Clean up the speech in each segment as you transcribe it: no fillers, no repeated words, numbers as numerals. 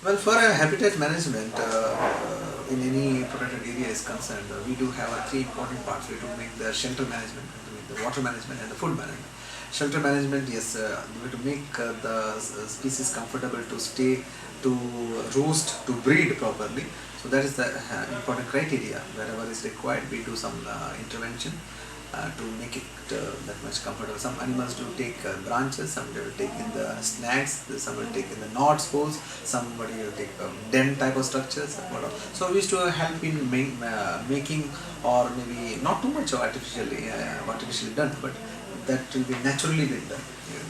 Well, for habitat management, in any protected area is concerned, we do have three important parts. We do make the shelter management, the water management, and the food management. Shelter management, yes, we have to make the species comfortable to stay, to roast, to breed properly. So that is the important criteria. Wherever is required, we do some intervention to make it that much comfortable. Some animals do take branches, some will take in the snags, some will take in the knots holes, somebody will take den type of structures. So we used to help in making, or maybe not too much artificially done, but that will be naturally been done,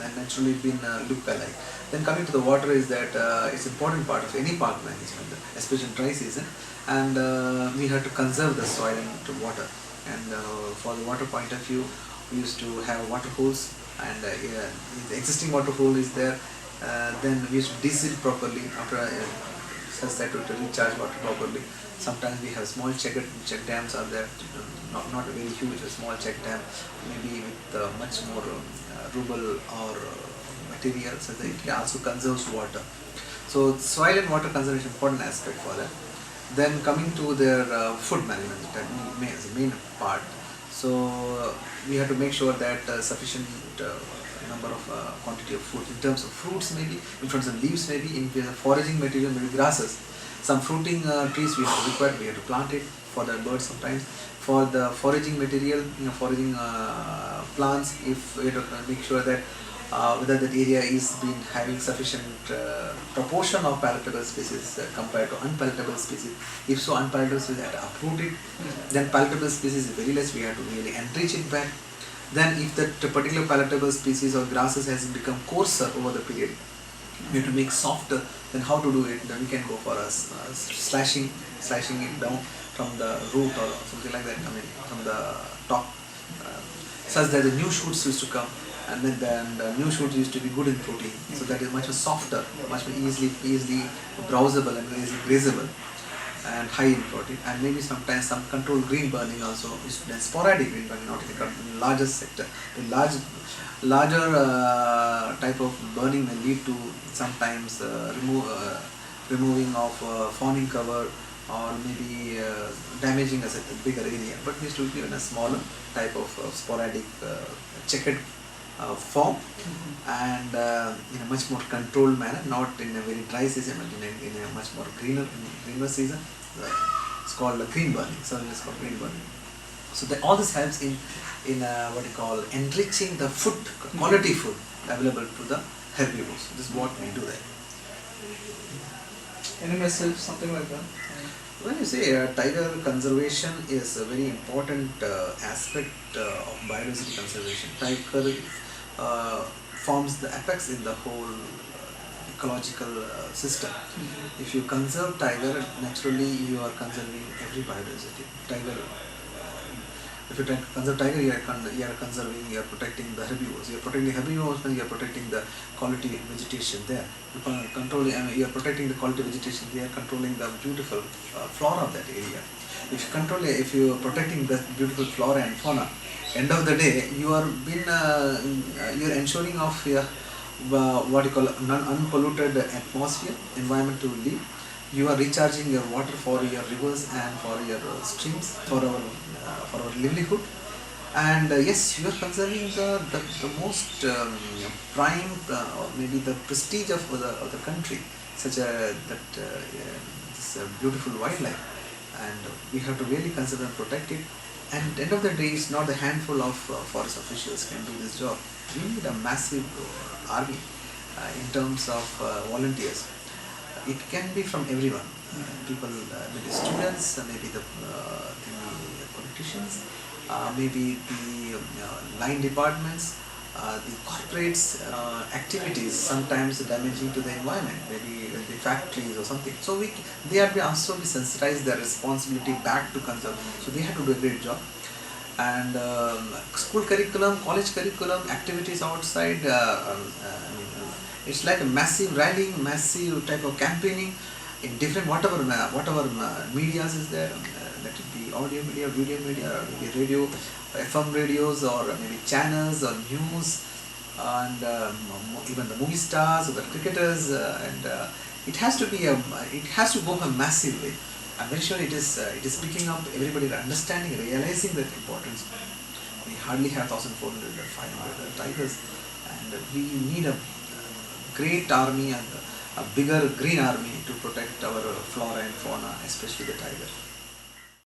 and naturally been look alike. Then coming to the water is that it's important part of any park management, especially in dry season, and we have to conserve the soil and water. And for the water point of view, we used to have water holes, and if the existing water hole is there, then we used to deseal properly after such that to recharge water properly. Sometimes we have small check dams are there, not very huge, a small check dam, maybe with much more rubble or material, so that it also conserves water. So soil and water conservation is an important aspect for that. Then coming to their food management, that is the main part. So we have to make sure that sufficient number of quantity of food in terms of fruits, maybe in terms of leaves, maybe in foraging material, maybe grasses. Some fruiting trees we have to require, we have to plant it for the birds sometimes. For the foraging material, foraging plants, if we have to make sure that whether that area is been having sufficient proportion of palatable species compared to unpalatable species. If so, unpalatable species have to uproot it. Then palatable species is very less, we have to really enrich it back. Then if that particular palatable species or grasses has become coarser over the period, we have to make softer. Then how to do it? Then we can go for slashing it down from the root or something like that, from the top, such that the new shoots used to come. And then the new shoots used to be good in protein, so that is much more softer, much more easily browsable and easily grazable, and high in protein. And maybe sometimes some controlled green burning also is done, sporadic green burning, not in the larger sector. The larger type of burning may lead to sometimes removing of fawning cover, or maybe damaging a bigger area. But we should be in a smaller type of sporadic checkered form, and in a much more controlled manner, not in a very dry season, but in a much more greener season. It's called green burning. So it's called green burning. So all this helps in what you call enriching the food, quality food available to the herbivores. This is what we do there. Any message, something like that? When you say tiger conservation is a very important aspect of biodiversity conservation. Tiger forms the apex in the whole ecological system. If you conserve tiger, naturally you are conserving every biodiversity. If you conserve tiger, you are conserving, you are protecting the herbivores. You are protecting the herbivores when you are protecting the quality vegetation there. You are protecting the quality vegetation, they are controlling the beautiful flora of that area. If you are protecting the beautiful flora and fauna, end of the day you are ensuring of what you call unpolluted atmosphere, environment to live. You are recharging your water for your rivers and for your streams, for our livelihood. And yes, you are conserving the most prime, or maybe the prestige of the country, such this beautiful wildlife, and we have to really conserve and protect it. And at the end of the day, it's not a handful of forest officials can do this job. We need a massive army in terms of volunteers. It can be from everyone, people, maybe students, maybe the politicians, maybe the line departments, the corporates activities, sometimes damaging to the environment, maybe the factories or something. So they have to also be sensitized their responsibility back to conserve. So they have to do a great job. And school curriculum, college curriculum, activities outside, it's like a massive rallying, massive type of campaigning in different whatever medias is there. That could be audio media, video media, or maybe radio, FM radios, or maybe channels or news, and even the movie stars or the cricketers, and it has to be it has to go a massive way. I'm very sure it is picking up. Everybody understanding, realizing that importance. We hardly have 1,400 or 500 tigers, and we need a great army and a bigger green army to protect our flora and fauna, especially the tiger.